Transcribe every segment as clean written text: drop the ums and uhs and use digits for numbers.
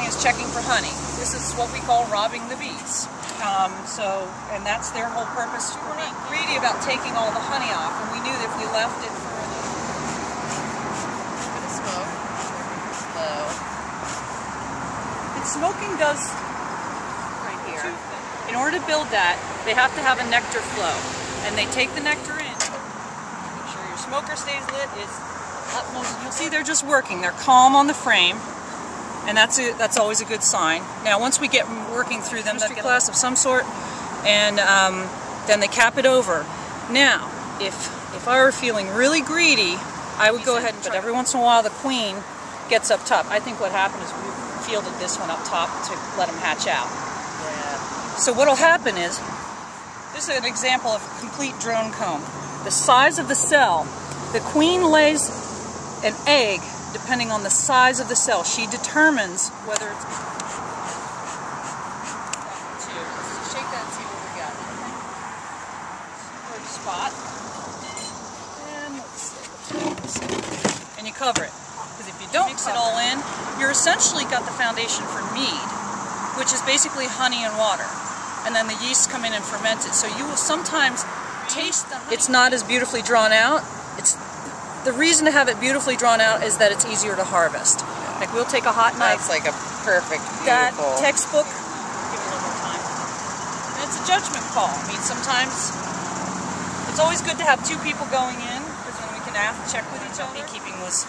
is checking for honey. This is what we call robbing the bees. And that's their whole purpose. We're not greedy about taking all the honey off, and we knew that if we left it for a bit of smoke, slow. And smoking does right here. In order to build that, they have to have a nectar flow, and they take the nectar in. Make sure your smoker stays lit is utmost. You'll see they're just working. They're calm on the frame. And that's always a good sign. Now, once we get working through them, they get a glass of some sort, and then they cap it over. Now, if I were feeling really greedy, I would go ahead and. But every once in a while, the queen gets up top. I think what happened is we fielded this one up top to let them hatch out. Yeah. So what'll happen is, this is an example of a complete drone comb. The size of the cell, the queen lays an egg. Depending on the size of the cell, she determines whether it's... Shake that and see what we got. First spot. And let's see. And you cover it. Because if you don't mix it all in, you're essentially got the foundation for mead, which is basically honey and water. And then the yeasts come in and ferment it. So you will sometimes taste the honey. It's not as beautifully drawn out. The reason to have it beautifully drawn out is that it's easier to harvest. Like we'll take a hot knife. That's like a perfect, beautiful. That textbook. Give it a little more time. And it's a judgment call. I mean, sometimes it's always good to have two people going in because then we can check with each other. Beekeeping was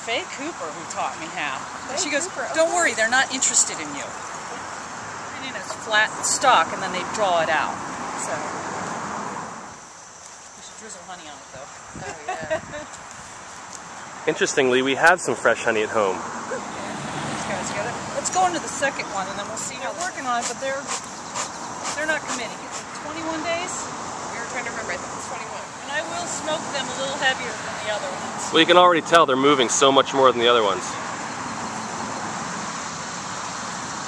Faye Cooper who taught me how. She goes, "Don't worry, they're not interested in you." And it's flat stock, and then they draw it out. So. Drizzle honey on it, though. Oh, yeah. Interestingly, we have some fresh honey at home. Let's go into the second one, and then we'll see how they're working on it, but they're not committing. It's 21 days? We were trying to remember, I think it's 21. And I will smoke them a little heavier than the other ones. Well, you can already tell they're moving so much more than the other ones.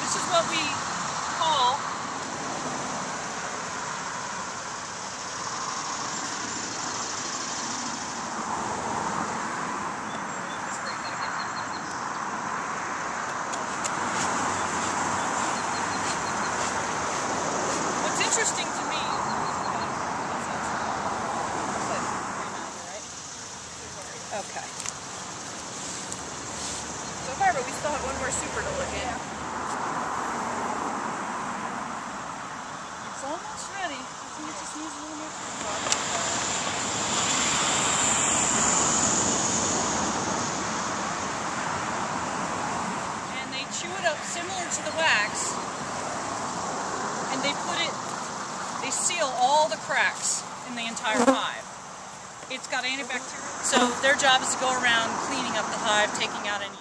This is what we call interesting to me. Okay. So far, but we still have one more super to look at. It's almost ready. I think it just needs a little more food. And they chew it up similar to the wax. And they seal all the cracks in the entire hive. It's got antibacterial. So their job is to go around cleaning up the hive, taking out any